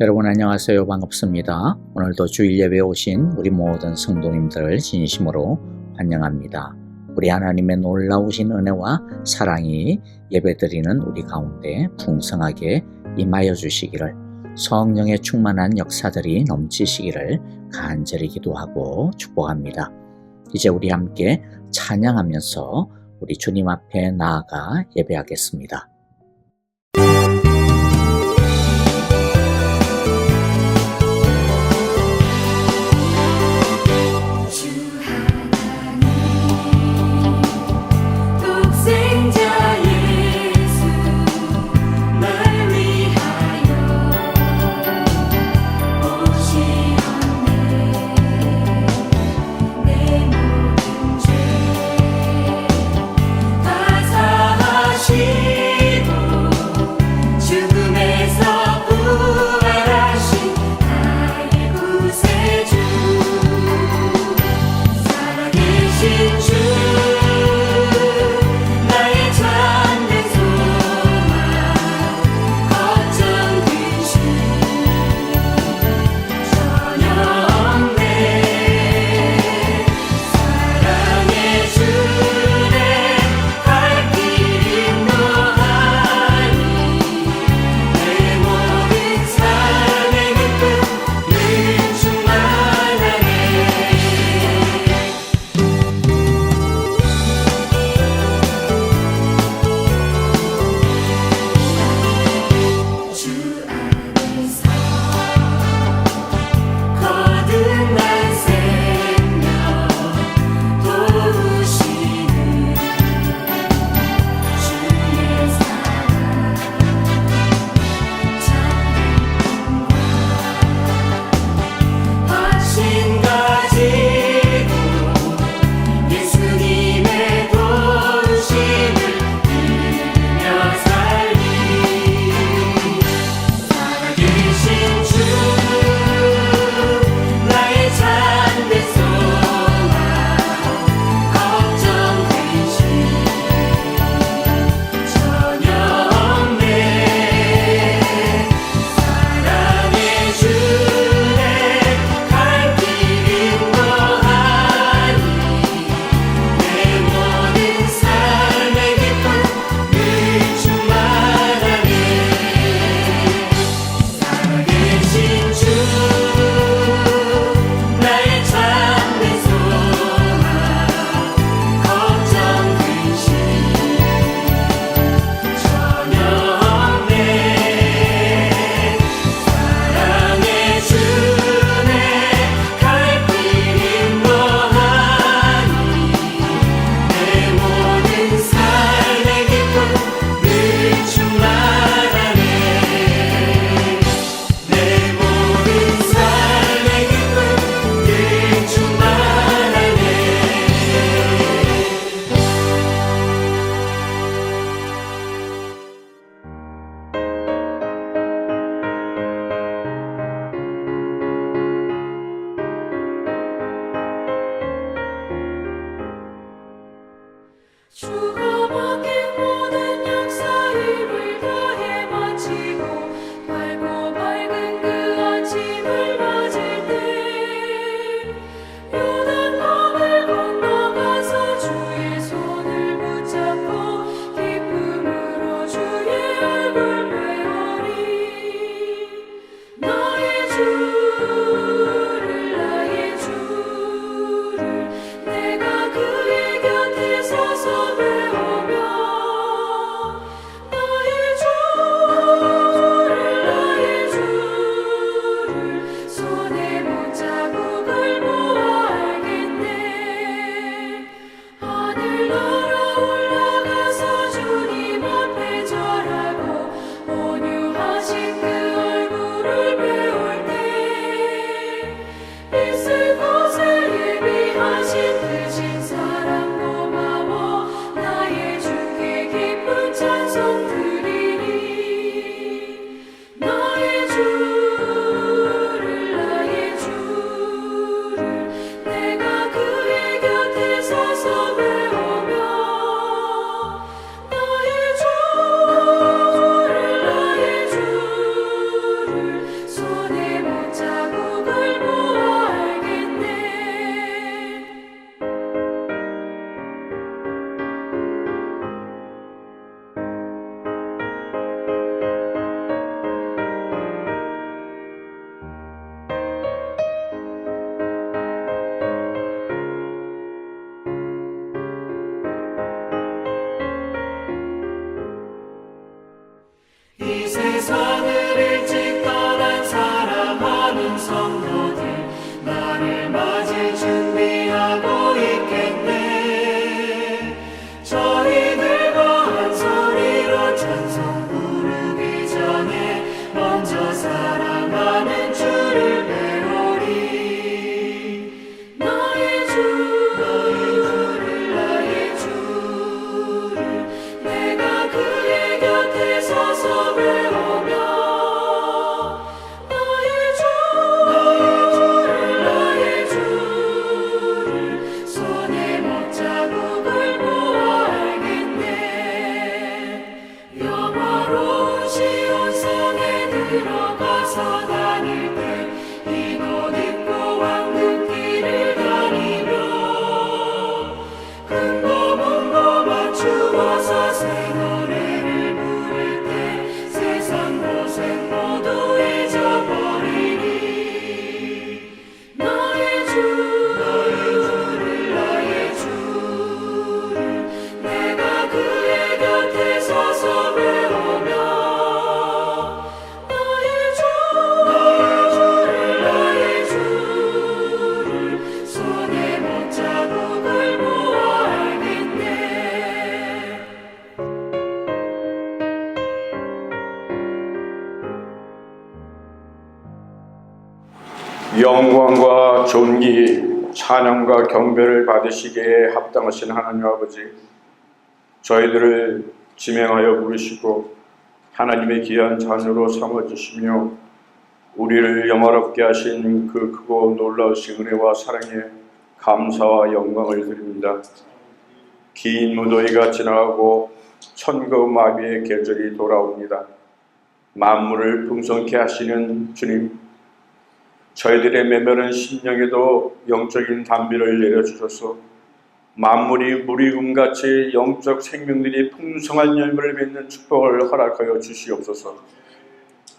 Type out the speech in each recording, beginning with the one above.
여러분 안녕하세요. 반갑습니다. 오늘도 주일 예배에 오신 우리 모든 성도님들을 진심으로 환영합니다. 우리 하나님의 놀라우신 은혜와 사랑이 예배드리는 우리 가운데 풍성하게 임하여 주시기를, 성령의 충만한 역사들이 넘치시기를 간절히 기도하고 축복합니다. 이제 우리 함께 찬양하면서 우리 주님 앞에 나아가 예배하겠습니다. 내가 그의 곁에 서서 영광과 존귀, 찬양과 경배를 받으시기에 합당하신 하나님 아버지, 저희들을 지명하여 부르시고 하나님의 귀한 자녀로 삼아주시며 우리를 영화롭게 하신 그 크고 놀라우신 은혜와 사랑에 감사와 영광을 드립니다. 긴 무더위가 지나가고 천거 마비의 계절이 돌아옵니다. 만물을 풍성케 하시는 주님, 저희들의 메마른 심령에도 영적인 담비를 내려주셔서 만물이 무리금같이 영적 생명들이 풍성한 열매를 맺는 축복을 허락하여 주시옵소서.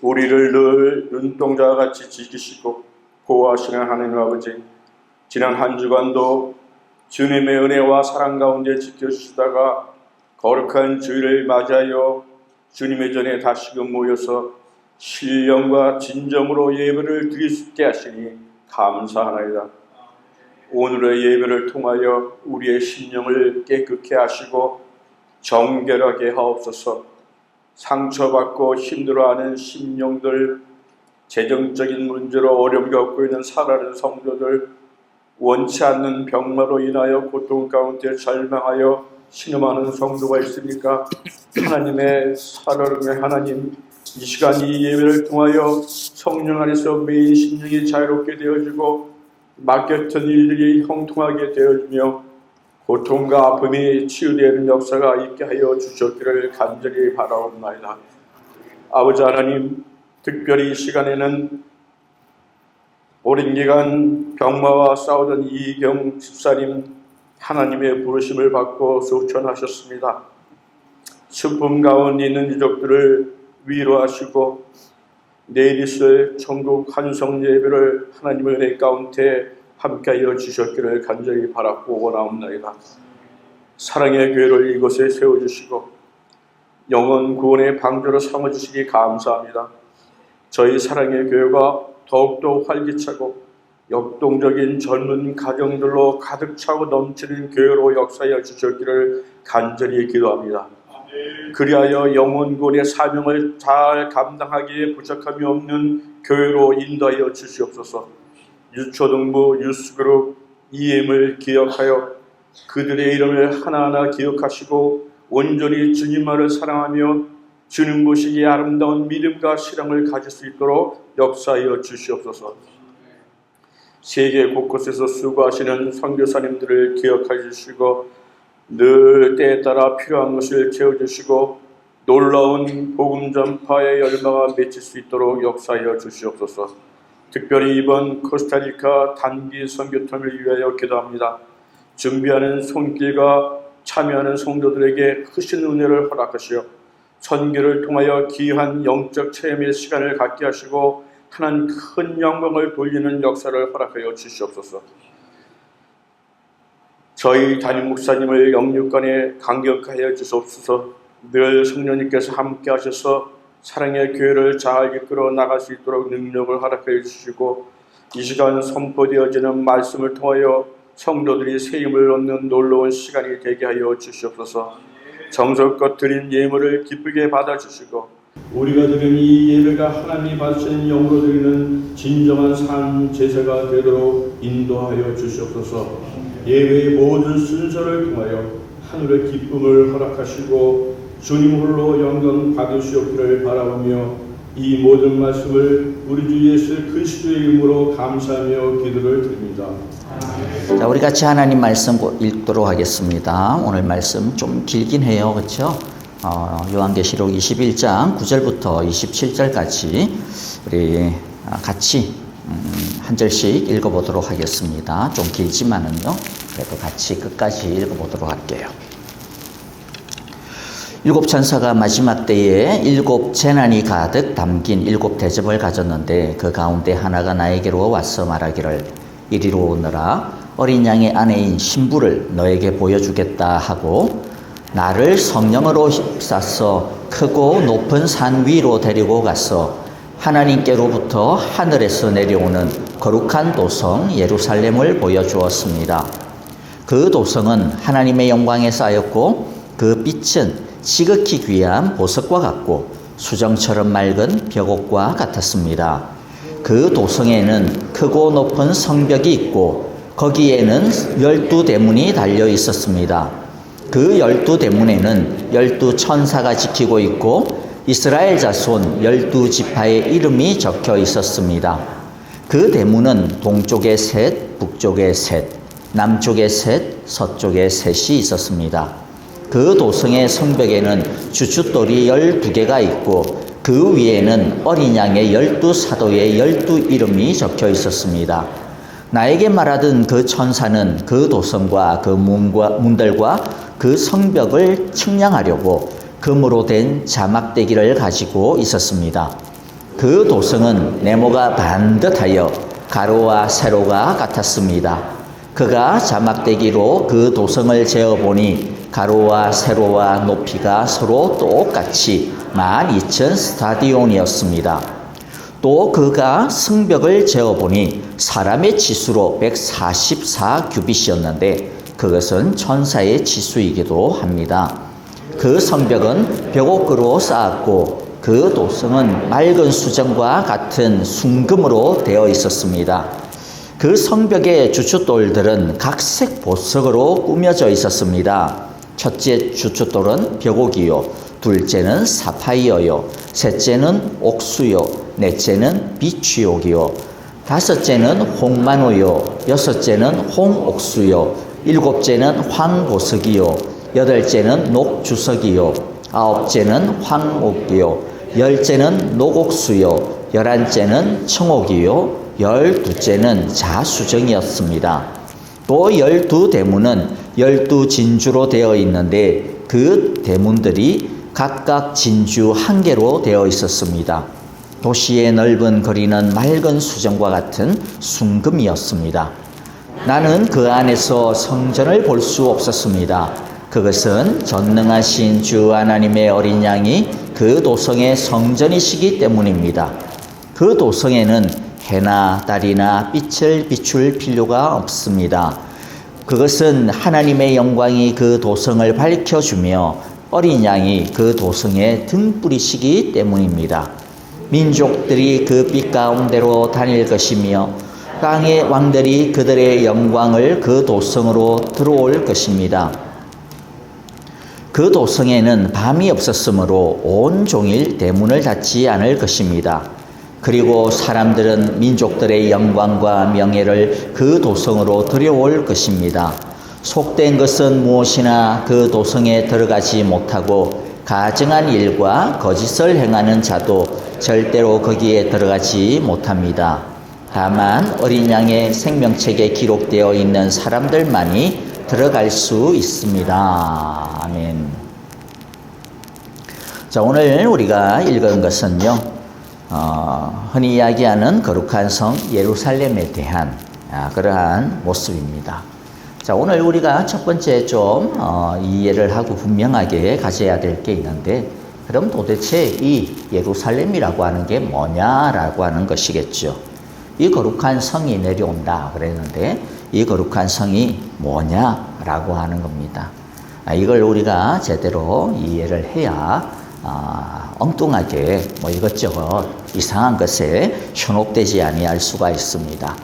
우리를 늘 눈동자와 같이 지키시고 보호하시는 하나님 아버지, 지난 한 주간도 주님의 은혜와 사랑 가운데 지켜주시다가 거룩한 주일을 맞이하여 주님의 전에 다시금 모여서 신령과 진정으로 예배를 드릴 수 있게 하시니 감사하나이다. 오늘의 예배를 통하여 우리의 심령을 깨끗게 하시고 정결하게 하옵소서. 상처받고 힘들어하는 심령들, 재정적인 문제로 어려움을 겪고 있는 사랑하는 성도들, 원치 않는 병마로 인하여 고통 가운데 절망하여 신음하는 성도가 있으니까 하나님의 살아름의 하나님, 이 시간 이 예배를 통하여 성령 안에서 매인 심령이 자유롭게 되어지고 맡겼던 일들이 형통하게 되어지며 고통과 아픔이 치유되는 역사가 있게 하여 주셨기를 간절히 바라옵나이다. 아버지 하나님, 특별히 이 시간에는 오랜 기간 병마와 싸우던 이경 집사님 하나님의 부르심을 받고 소천하셨습니다. 슬픔 가운데 있는 유족들을 위로하시고 내일 있을 천국 환성 예배를 하나님의 은혜 가운데 함께하여 주셨기를 간절히 바라고 원하옵나이다. 사랑의 교회를 이곳에 세워주시고 영혼 구원의 방주로 삼아주시기 감사합니다. 저희 사랑의 교회가 더욱더 활기차고 역동적인 젊은 가정들로 가득 차고 넘치는 교회로 역사하여 주셨기를 간절히 기도합니다. 그리하여 영혼 구원의 사명을 잘 감당하기에 부족함이 없는 교회로 인도하여 주시옵소서. 유초등부, 유스그룹, EM을 기억하여 그들의 이름을 하나하나 기억하시고 온전히 주님만을 사랑하며 주님 보시기에 아름다운 믿음과 신앙을 가질 수 있도록 역사하여 주시옵소서. 세계 곳곳에서 수고하시는 선교사님들을 기억하여 주시고 늘 때에 따라 필요한 것을 채워주시고 놀라운 복음 전파의 열매가 맺힐 수 있도록 역사하여 주시옵소서. 특별히 이번 코스타리카 단기 선교통을 위하여 기도합니다. 준비하는 손길과 참여하는 성도들에게 크신 은혜를 허락하시어 선교를 통하여 귀한 영적 체험의 시간을 갖게 하시고 하나님 큰 영광을 돌리는 역사를 허락하여 주시옵소서. 저희 담임 목사님을 영육간에 강력하여 주시옵소서. 늘 성령님께서 함께 하셔서 사랑의 교회를 잘 이끌어 나갈 수 있도록 능력을 허락하여 주시고 이 시간 선포되어지는 말씀을 통하여 성도들이 새 힘을 얻는 놀라운 시간이 되게 하여 주시옵소서. 정성껏 드린 예물을 기쁘게 받아주시고 우리가 드린 이 예배가 하나님이 받으시는 영으로 드리는 진정한 삶 제사가 되도록 인도하여 주시옵소서. 예배의 모든 순서를 통하여 하늘의 기쁨을 허락하시고 주님 홀로 영광 받으시옵기를 바라오며 이 모든 말씀을 우리 주 예수 그리스도의 이름으로 감사하며 기도를 드립니다. 자, 우리 같이 하나님 말씀 읽도록 하겠습니다. 오늘 말씀 좀 길긴 해요, 그렇죠? 요한계시록 21장 9절부터 27절까지 우리 같이 한 절씩 읽어보도록 하겠습니다. 좀 길지만은요, 그래도 같이 끝까지 읽어보도록 할게요. 일곱 천사가 마지막 때에 일곱 재난이 가득 담긴 일곱 대접을 가졌는데 그 가운데 하나가 나에게로 와서 말하기를 이리로 오너라. 어린 양의 아내인 신부를 너에게 보여주겠다 하고 나를 성령으로 휩싸서 크고 높은 산 위로 데리고 가서 하나님께로부터 하늘에서 내려오는 거룩한 도성 예루살렘을 보여주었습니다. 그 도성은 하나님의 영광에 쌓였고 그 빛은 지극히 귀한 보석과 같고 수정처럼 맑은 벽옥과 같았습니다. 그 도성에는 크고 높은 성벽이 있고 거기에는 12대문이 달려 있었습니다. 그 12대문에는 12천사가 지키고 있고 이스라엘 자손 12지파의 이름이 적혀 있었습니다. 그 대문은 동쪽에 셋, 북쪽에 셋, 남쪽에 셋, 서쪽에 셋이 있었습니다. 그 도성의 성벽에는 주춧돌이 12개가 있고 그 위에는 어린 양의 12사도의 12이름이 적혀 있었습니다. 나에게 말하던 그 천사는 그 도성과 그 문들과 그 성벽을 측량하려고 금으로 된 자막대기를 가지고 있었습니다. 그 도성은 네모가 반듯하여 가로와 세로가 같았습니다. 그가 자막대기로 그 도성을 재어보니 가로와 세로와 높이가 서로 똑같이 12,000 스타디온이었습니다. 또 그가 성벽을 재어보니 사람의 치수로 144 규빗이었는데 그것은 천사의 치수이기도 합니다. 그 성벽은 벽옥으로 쌓았고 그 도성은 맑은 수정과 같은 순금으로 되어 있었습니다. 그 성벽의 주춧돌들은 각색 보석으로 꾸며져 있었습니다. 첫째 주춧돌은 벽옥이요, 둘째는 사파이어요, 셋째는 옥수요, 넷째는 비취옥이요, 다섯째는 홍만호요, 여섯째는 홍옥수요, 일곱째는 황보석이요, 여덟째는 녹주석이요, 아홉째는 황옥이요, 열째는 녹옥수요, 열한째는 청옥이요, 열두째는 자수정이었습니다. 또 12대문은 12진주로 되어 있는데 그 대문들이 각각 진주 1개로 되어 있었습니다. 도시의 넓은 거리는 맑은 수정과 같은 순금이었습니다. 나는 그 안에서 성전을 볼 수 없었습니다. 그것은 전능하신 주 하나님의 어린 양이 그 도성의 성전이시기 때문입니다. 그 도성에는 해나 달이나 빛을 비출 필요가 없습니다. 그것은 하나님의 영광이 그 도성을 밝혀주며 어린 양이 그 도성의 등불이시기 때문입니다. 민족들이 그 빛 가운데로 다닐 것이며 땅의 왕들이 그들의 영광을 그 도성으로 들어올 것입니다. 그 도성에는 밤이 없었으므로 온종일 대문을 닫지 않을 것입니다. 그리고 사람들은 민족들의 영광과 명예를 그 도성으로 들여올 것입니다. 속된 것은 무엇이나 그 도성에 들어가지 못하고 가증한 일과 거짓을 행하는 자도 절대로 거기에 들어가지 못합니다. 다만 어린 양의 생명책에 기록되어 있는 사람들만이 들어갈 수 있습니다. 아멘. 자, 오늘 우리가 읽은 것은요, 흔히 이야기하는 거룩한 성 예루살렘에 대한 그러한 모습입니다. 자, 오늘 우리가 첫 번째 좀 이해를 하고 분명하게 가져야 될 게 있는데, 그럼 도대체 이 예루살렘이라고 하는 게 뭐냐라고 하는 것이겠죠. 이 거룩한 성이 내려온다 그랬는데 이 거룩한 성이 뭐냐라고 하는 겁니다. 이걸 우리가 제대로 이해를 해야 엉뚱하게 이것저것 이상한 것에 현혹되지 아니할 수가 있습니다.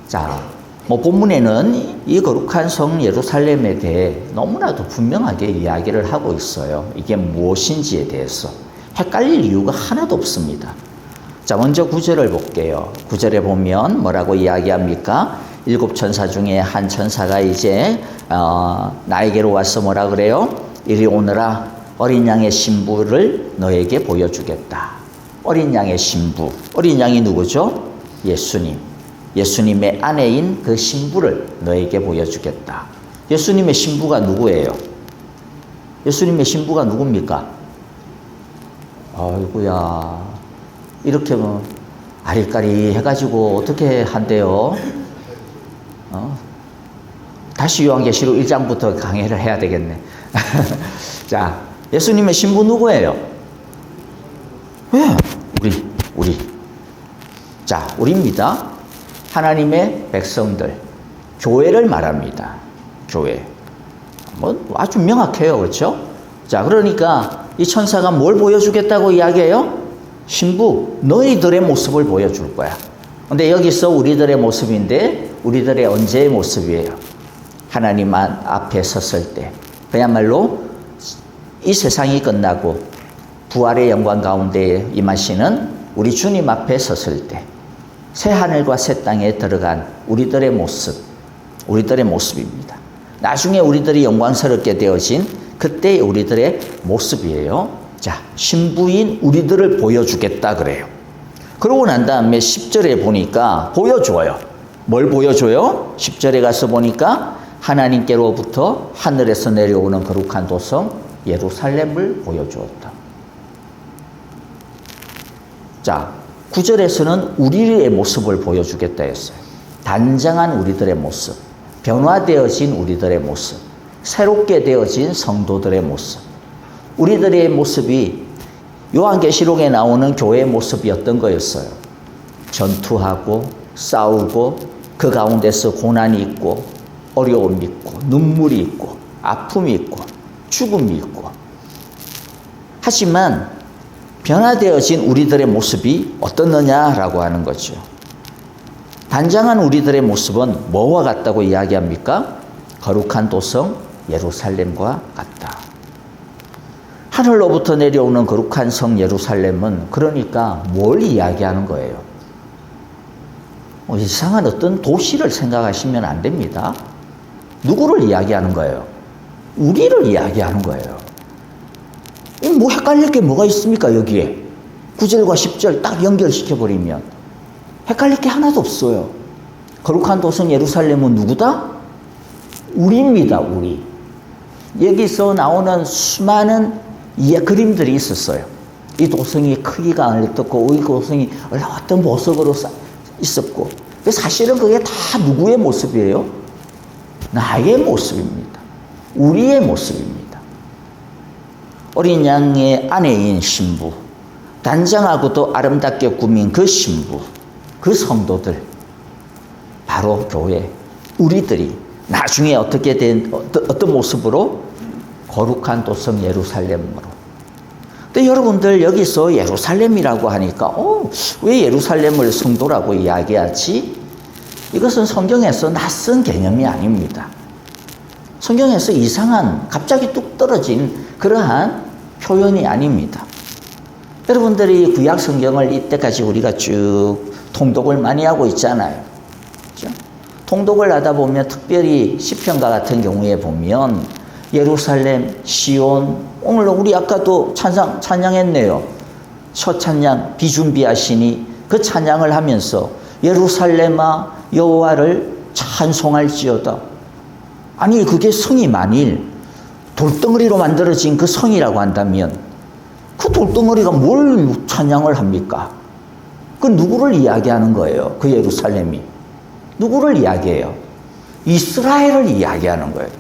자, 본문에는 이 거룩한 성 예루살렘에 대해 너무나도 분명하게 이야기를 하고 있어요. 이게 무엇인지에 대해서 헷갈릴 이유가 하나도 없습니다. 자, 먼저 9절을 볼게요. 9절에 보면 뭐라고 이야기합니까? 7천사 중에 한 천사가 이제 나에게로 와서 뭐라 그래요? 이리 오너라, 어린 양의 신부를 너에게 보여주겠다. 어린 양의 신부, 어린 양이 누구죠? 예수님. 예수님의 아내인 그 신부를 너에게 보여주겠다. 예수님의 신부가 누구예요? 예수님의 신부가 누굽니까? 아이고야, 이렇게 아리까리 해가지고 어떻게 한대요? 다시 요한계시록 1장부터 강의를 해야 되겠네. 자, 예수님의 신부 누구예요? 왜? 우리. 자, 우리입니다. 하나님의 백성들, 교회를 말합니다. 교회. 아주 명확해요. 그렇죠? 자, 그러니까 이 천사가 뭘 보여주겠다고 이야기해요? 신부, 너희들의 모습을 보여줄 거야. 근데 여기서 우리들의 모습인데 우리들의 언제의 모습이에요? 하나님 앞에 섰을 때. 그야말로 이 세상이 끝나고 부활의 영광 가운데 임하시는 우리 주님 앞에 섰을 때 새 하늘과 새 땅에 들어간 우리들의 모습입니다. 나중에 우리들이 영광스럽게 되어진 그때의 우리들의 모습이에요. 자, 신부인 우리들을 보여주겠다 그래요. 그러고 난 다음에 10절에 보니까 보여줘요. 뭘 보여줘요? 10절에 가서 보니까 하나님께로부터 하늘에서 내려오는 거룩한 도성 예루살렘을 보여주었다. 자, 9절에서는 우리의 모습을 보여주겠다 했어요. 단장한 우리들의 모습, 변화되어진 우리들의 모습, 새롭게 되어진 성도들의 모습. 우리들의 모습이 요한계시록에 나오는 교회의 모습이 어떤 거였어요? 전투하고 싸우고 그 가운데서 고난이 있고 어려움이 있고 눈물이 있고 아픔이 있고 죽음이 있고. 하지만 변화되어진 우리들의 모습이 어떻느냐라고 하는 거죠. 단장한 우리들의 모습은 뭐와 같다고 이야기합니까? 거룩한 도성 예루살렘과 같다. 하늘로부터 내려오는 거룩한 성 예루살렘은 그러니까 뭘 이야기하는 거예요? 이상한 어떤 도시를 생각하시면 안 됩니다. 누구를 이야기하는 거예요? 우리를 이야기하는 거예요. 뭐 헷갈릴 게 뭐가 있습니까, 여기에? 9절과 10절 딱 연결시켜버리면 헷갈릴 게 하나도 없어요. 거룩한 도성 예루살렘은 누구다? 우리입니다, 우리. 여기서 나오는 수많은 그림들이 있었어요. 이 도성이 크기가 어떻고, 이 도성이 어떤 모습으로 있었고. 사실은 그게 다 누구의 모습이에요? 나의 모습입니다. 우리의 모습입니다. 어린 양의 아내인 신부, 단장하고도 아름답게 꾸민 그 신부, 그 성도들, 바로 교회, 우리들이 나중에 어떻게 된 어떤 모습으로? 거룩한 도성 예루살렘으로. 근데 여러분들 여기서 예루살렘이라고 하니까 왜 예루살렘을 성도라고 이야기하지? 이것은 성경에서 낯선 개념이 아닙니다. 성경에서 이상한 갑자기 뚝 떨어진 그러한 표현이 아닙니다. 여러분들이 구약 성경을 이때까지 우리가 쭉 통독을 많이 하고 있잖아요. 그렇죠? 통독을 하다 보면 특별히 시편과 같은 경우에 보면 예루살렘, 시온, 오늘 우리 아까도 찬양했네요. 첫 찬양 비준비하시니 그 찬양을 하면서 예루살렘아 여호와를 찬송할지어다. 아니 그게 성이 만일 돌덩어리로 만들어진 그 성이라고 한다면 그 돌덩어리가 뭘 찬양을 합니까? 그 누구를 이야기하는 거예요? 그 예루살렘이. 누구를 이야기해요? 이스라엘을 이야기하는 거예요.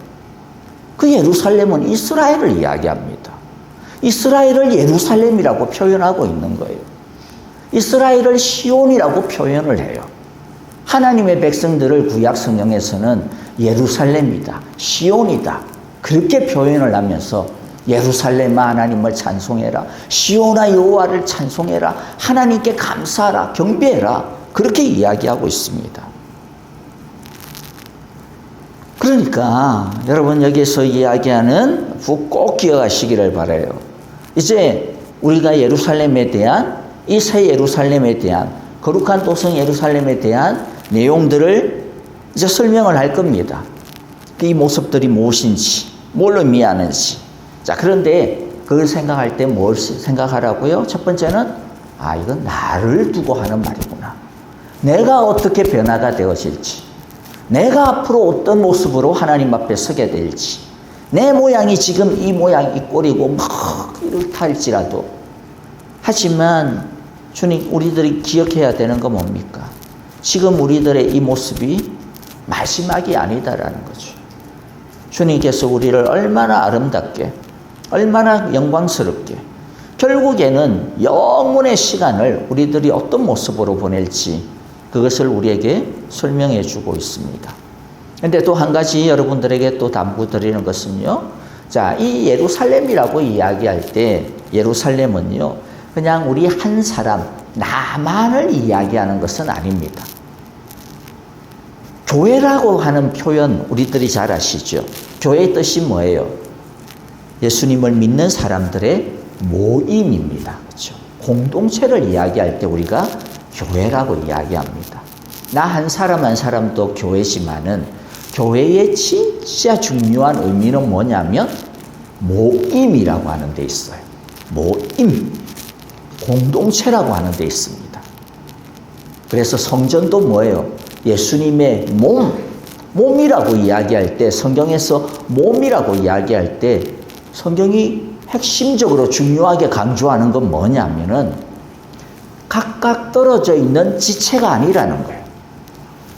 그 예루살렘은 이스라엘을 이야기합니다. 이스라엘을 예루살렘이라고 표현하고 있는 거예요. 이스라엘을 시온이라고 표현을 해요. 하나님의 백성들을 구약 성경에서는 예루살렘이다, 시온이다 그렇게 표현을 하면서 예루살렘아 하나님을 찬송해라, 시온아 여호와를 찬송해라, 하나님께 감사하라, 경배해라 그렇게 이야기하고 있습니다. 그러니까 여러분 여기서 이야기하는 꼭 기억하시기를 바라요. 이제 우리가 예루살렘에 대한 이 새 예루살렘에 대한 거룩한 도성 예루살렘에 대한 내용들을 이제 설명을 할 겁니다. 이 모습들이 무엇인지, 뭘 의미하는지. 자, 그런데 그걸 생각할 때 뭘 생각하라고요? 첫 번째는 이건 나를 두고 하는 말이구나. 내가 어떻게 변화가 되어질지, 내가 앞으로 어떤 모습으로 하나님 앞에 서게 될지, 내 모양이 지금 이 모양, 이 꼴이고 막 이렇다 할지라도, 하지만 주님, 우리들이 기억해야 되는 건 뭡니까? 지금 우리들의 이 모습이 마지막이 아니다라는 거죠. 주님께서 우리를 얼마나 아름답게, 얼마나 영광스럽게, 결국에는 영원의 시간을 우리들이 어떤 모습으로 보낼지 그것을 우리에게 설명해 주고 있습니다. 근데 또 한 가지 여러분들에게 또 당부드리는 것은요. 자, 이 예루살렘이라고 이야기할 때 예루살렘은요. 그냥 우리 한 사람, 나만을 이야기하는 것은 아닙니다. 교회라고 하는 표현 우리들이 잘 아시죠? 교회의 뜻이 뭐예요? 예수님을 믿는 사람들의 모임입니다. 그렇죠? 공동체를 이야기할 때 우리가 교회라고 이야기합니다. 나 한 사람 한 사람도 교회지만은 교회의 진짜 중요한 의미는 뭐냐면 모임이라고 하는 데 있어요. 모임, 공동체라고 하는 데 있습니다. 그래서 성전도 뭐예요? 예수님의 몸이라고 이야기할 때, 성경에서 몸이라고 이야기할 때 성경이 핵심적으로 중요하게 강조하는 건 뭐냐면은 각각 떨어져 있는 지체가 아니라는 거예요.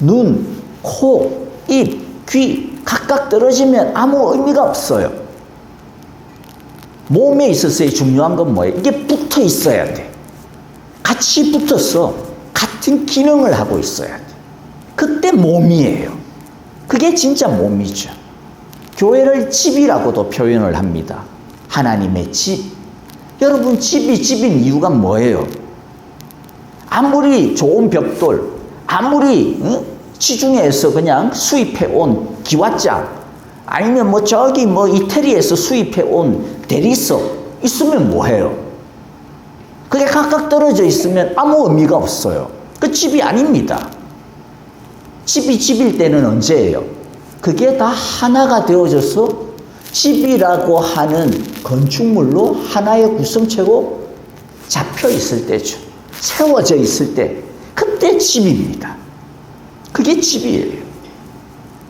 눈, 코, 입, 귀 각각 떨어지면 아무 의미가 없어요. 몸에 있어서의 중요한 건 뭐예요? 이게 붙어 있어야 돼. 같이 붙어서 같은 기능을 하고 있어야 돼. 그때 몸이에요. 그게 진짜 몸이죠. 교회를 집이라고도 표현을 합니다. 하나님의 집. 여러분, 집이 집인 이유가 뭐예요? 아무리 좋은 벽돌, 아무리 시중에서 그냥 수입해온 기와장, 아니면 뭐 저기 뭐 이태리에서 수입해온 대리석 있으면 뭐해요? 그게 각각 떨어져 있으면 아무 의미가 없어요. 그 집이 아닙니다. 집이 집일 때는 언제예요? 그게 다 하나가 되어져서 집이라고 하는 건축물로 하나의 구성체로 잡혀 있을 때죠. 세워져 있을 때, 그때 집입니다. 그게 집이에요.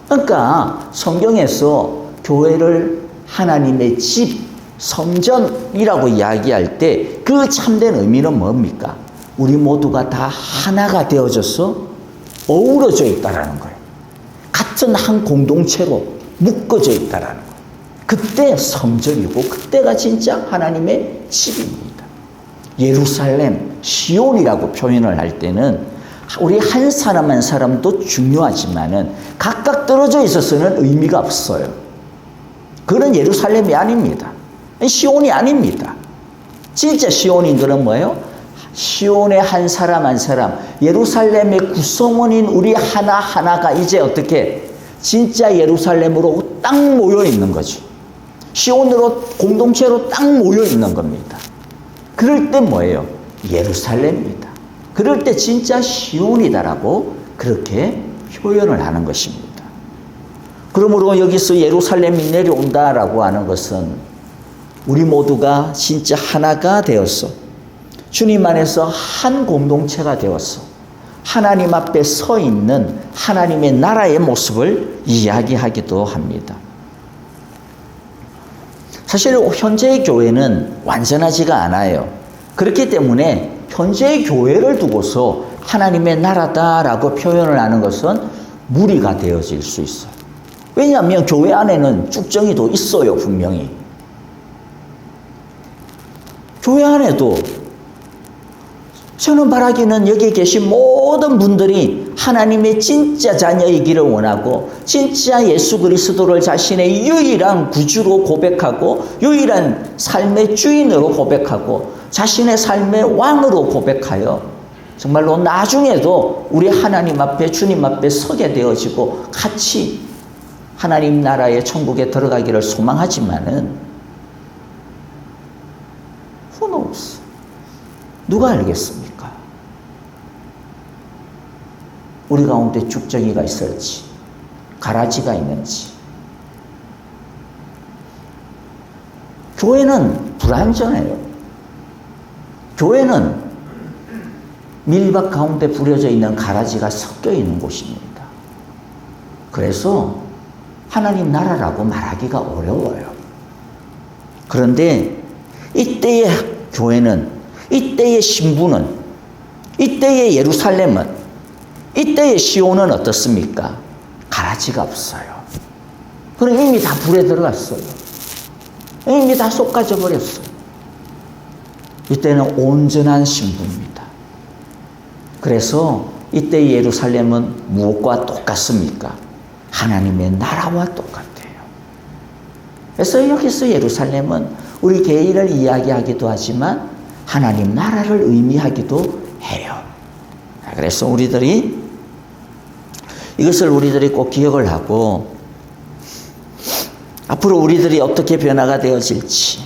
그러니까 성경에서 교회를 하나님의 집, 성전이라고 이야기할 때 그 참된 의미는 뭡니까? 우리 모두가 다 하나가 되어져서 어우러져 있다라는 거예요. 같은 한 공동체로 묶어져 있다라는 거예요. 그때 성전이고 그때가 진짜 하나님의 집입니다. 예루살렘, 시온이라고 표현을 할 때는 우리 한 사람 한 사람도 중요하지만은 각각 떨어져 있어서는 의미가 없어요. 그건 예루살렘이 아닙니다. 시온이 아닙니다. 진짜 시온인 것은 뭐예요? 시온의 한 사람 한 사람, 예루살렘의 구성원인 우리 하나하나가 이제 어떻게 진짜 예루살렘으로 딱 모여 있는 거죠. 시온으로 공동체로 딱 모여 있는 겁니다. 그럴 때 뭐예요? 예루살렘입니다. 그럴 때 진짜 시온이다라고 그렇게 표현을 하는 것입니다. 그러므로 여기서 예루살렘이 내려온다라고 하는 것은 우리 모두가 진짜 하나가 되어서 주님 안에서 한 공동체가 되어서 하나님 앞에 서 있는 하나님의 나라의 모습을 이야기하기도 합니다. 사실 현재의 교회는 완전하지가 않아요. 그렇기 때문에 현재의 교회를 두고서 하나님의 나라다라고 표현을 하는 것은 무리가 되어질 수 있어요. 왜냐하면 교회 안에는 쭉정이도 있어요, 분명히. 교회 안에도 저는 바라기는 여기 계신 모든 분들이 하나님의 진짜 자녀이기를 원하고 진짜 예수 그리스도를 자신의 유일한 구주로 고백하고 유일한 삶의 주인으로 고백하고 자신의 삶의 왕으로 고백하여 정말로 나중에도 우리 하나님 앞에 주님 앞에 서게 되어지고 같이 하나님 나라의 천국에 들어가기를 소망하지만은 who knows? 누가 알겠습니까? 우리 가운데 쭉정이가 있을지, 가라지가 있는지. 교회는 불완전해요. 교회는 밀밭 가운데 부려져 있는 가라지가 섞여 있는 곳입니다. 그래서 하나님 나라라고 말하기가 어려워요. 그런데 이때의 교회는, 이때의 신부는, 이때의 예루살렘은, 이때의 시온은 어떻습니까? 가라지가 없어요. 그럼 이미 다 불에 들어갔어요. 이미 다 쏟아져 버렸어요. 이때는 온전한 신부입니다. 그래서 이때의 예루살렘은 무엇과 똑같습니까? 하나님의 나라와 똑같아요. 그래서 여기서 예루살렘은 우리 개인을 이야기하기도 하지만 하나님 나라를 의미하기도 그래서 우리들이 이것을 우리들이 꼭 기억을 하고 앞으로 우리들이 어떻게 변화가 되어질지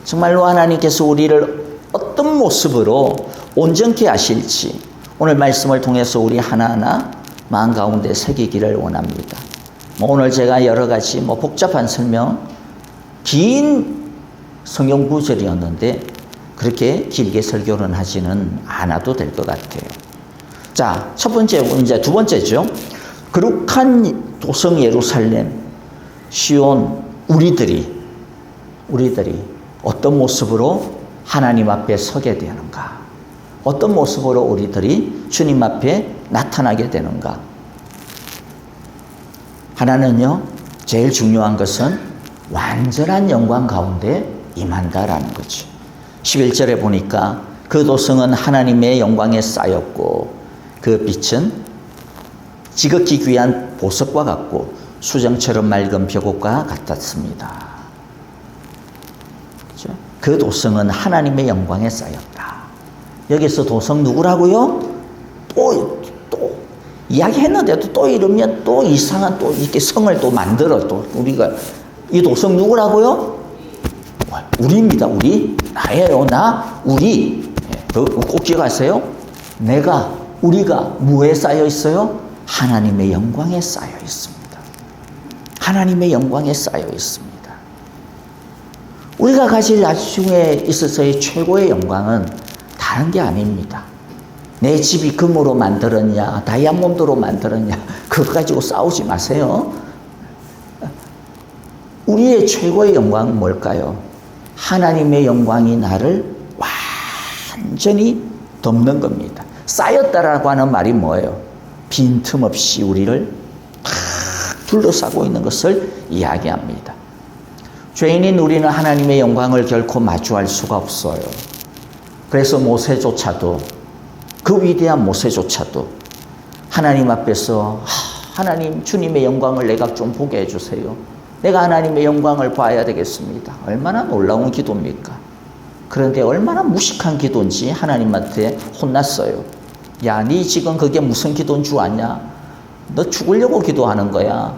정말로 하나님께서 우리를 어떤 모습으로 온전케 하실지 오늘 말씀을 통해서 우리 하나하나 마음 가운데 새기기를 원합니다. 오늘 제가 여러 가지 복잡한 설명, 긴 성경 구절이었는데 그렇게 길게 설교는 하지는 않아도 될 것 같아요. 자, 첫 번째, 이제 두 번째죠. 거룩한 도성 예루살렘, 시온, 우리들이 어떤 모습으로 하나님 앞에 서게 되는가? 어떤 모습으로 우리들이 주님 앞에 나타나게 되는가? 하나는요, 제일 중요한 것은 완전한 영광 가운데 임한다라는 거죠. 11절에 보니까 그 도성은 하나님의 영광에 쌓였고 그 빛은 지극히 귀한 보석과 같고 수정처럼 맑은 벽옥과 같았습니다. 그렇죠? 그 도성은 하나님의 영광에 쌓였다. 여기서 도성 누구라고요? 또 이야기했는데도 또 이러면 또 이상한 또 이렇게 성을 또 만들어 또 우리가 이 도성 누구라고요? 우리입니다. 우리 나예요. 나 우리 꼭 기억하세요. 우리가 무에 쌓여 있어요? 하나님의 영광에 쌓여 있습니다. 하나님의 영광에 쌓여 있습니다. 우리가 가질 나중에 있어서의 최고의 영광은 다른 게 아닙니다. 내 집이 금으로 만들었냐, 다이아몬드로 만들었냐, 그거 가지고 싸우지 마세요. 우리의 최고의 영광은 뭘까요? 하나님의 영광이 나를 완전히 덮는 겁니다. 쌓였다라고 하는 말이 뭐예요? 빈틈없이 우리를 탁 둘러싸고 있는 것을 이야기합니다. 죄인인 우리는 하나님의 영광을 결코 마주할 수가 없어요. 그래서 모세조차도 그 위대한 모세조차도 하나님 앞에서 하나님 주님의 영광을 내가 좀 보게 해주세요. 내가 하나님의 영광을 봐야 되겠습니다. 얼마나 놀라운 기도입니까? 그런데 얼마나 무식한 기도인지 하나님한테 혼났어요. 야, 네 지금 그게 무슨 기도인 줄 아냐? 너 죽으려고 기도하는 거야.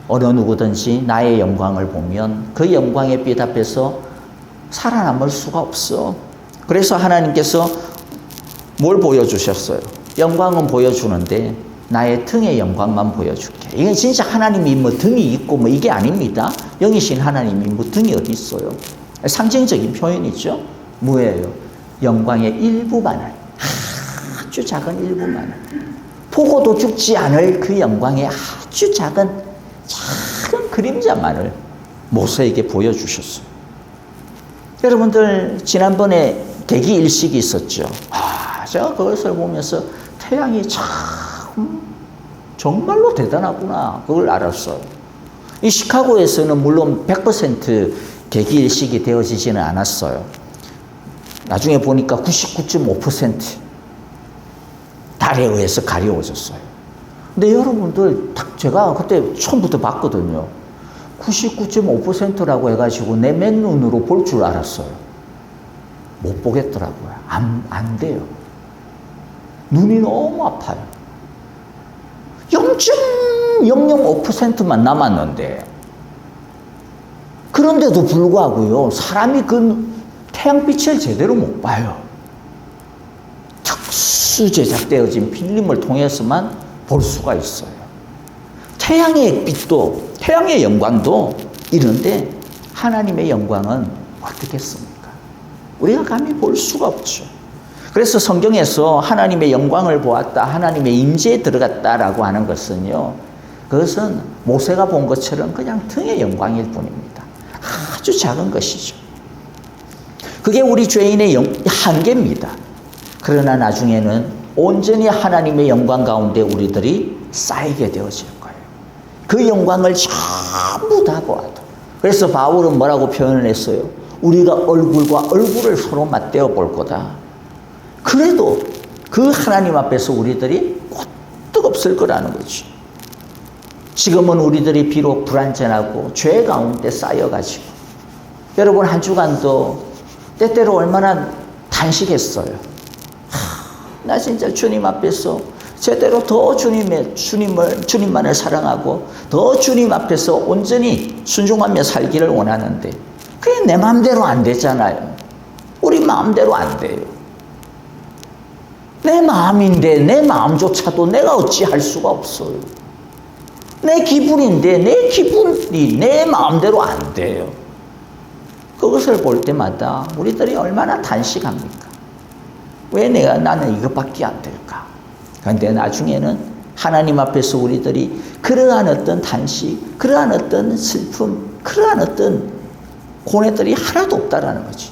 어느 누구든지 나의 영광을 보면 그 영광의 빛 앞에서 살아남을 수가 없어. 그래서 하나님께서 뭘 보여주셨어요? 영광은 보여주는데 나의 등의 영광만 보여줄게. 이건 진짜 하나님이 등이 있고 이게 아닙니다. 영이신 하나님이 등이 어디 있어요? 상징적인 표현이죠. 뭐예요? 영광의 일부만을, 아주 작은 일부만을, 보고도 죽지 않을 그 영광의 아주 작은 그림자만을 모세에게 보여주셨어요. 여러분들 지난번에 대기일식이 있었죠. 제가 그것을 보면서 태양이 참 정말로 대단하구나 그걸 알았어요. 이 시카고에서는 물론 100% 대기일식이 되어지지는 않았어요. 나중에 보니까 99.5% 달에 의해서 가려워졌어요. 근데 여러분들 제가 그때 처음부터 봤거든요. 99.5%라고 해가지고 내 맨눈으로 볼 줄 알았어요. 못 보겠더라고요. 안 돼요. 눈이 너무 아파요. 0.005%만 남았는데 그런데도 불구하고요. 사람이 그 태양빛을 제대로 못 봐요. 특수 제작되어진 필름을 통해서만 볼 수가 있어요. 태양의 빛도 태양의 영광도 이런데 하나님의 영광은 어떻겠습니까? 우리가 감히 볼 수가 없죠. 그래서 성경에서 하나님의 영광을 보았다, 하나님의 임재에 들어갔다라고 하는 것은요, 그것은 모세가 본 것처럼 그냥 등의 영광일 뿐입니다. 아주 작은 것이죠. 그게 우리 죄인의 한계입니다. 그러나 나중에는 온전히 하나님의 영광 가운데 우리들이 쌓이게 되어질 거예요. 그 영광을 전부 다 보아도. 그래서 바울은 뭐라고 표현을 했어요? 우리가 얼굴과 얼굴을 서로 맞대어 볼 거다. 그래도 그 하나님 앞에서 우리들이 꼭 없을 거라는 거죠. 지금은 우리들이 비록 불완전하고 죄 가운데 쌓여가지고 여러분 한 주간도 때때로 얼마나 단식했어요. 나 진짜 주님 앞에서 제대로 더 주님만을 사랑하고 더 주님 앞에서 온전히 순종하며 살기를 원하는데 그게 내 마음대로 안 되잖아요. 우리 마음대로 안 돼요. 내 마음인데 내 마음조차도 내가 어찌할 수가 없어요. 내 기분인데 내 기분이 내 마음대로 안 돼요. 그것을 볼 때마다 우리들이 얼마나 단식합니까? 왜 나는 이것밖에 안 될까? 그런데 나중에는 하나님 앞에서 우리들이 그러한 어떤 단식, 그러한 어떤 슬픔, 그러한 어떤 고뇌들이 하나도 없다라는 거지.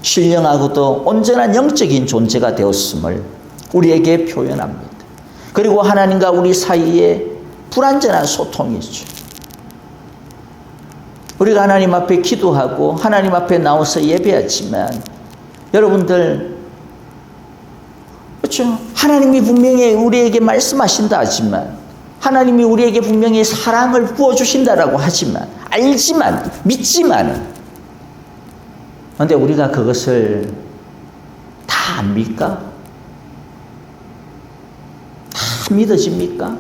신령하고도 온전한 영적인 존재가 되었음을 우리에게 표현합니다. 그리고 하나님과 우리 사이에 불완전한 소통이 있죠. 우리가 하나님 앞에 기도하고 하나님 앞에 나와서 예배하지만 여러분들 그렇죠? 하나님이 분명히 우리에게 말씀하신다 하지만 하나님이 우리에게 분명히 사랑을 부어주신다라고 하지만 알지만 믿지만은 그런데 우리가 그것을 다 압니까? 다 믿어집니까?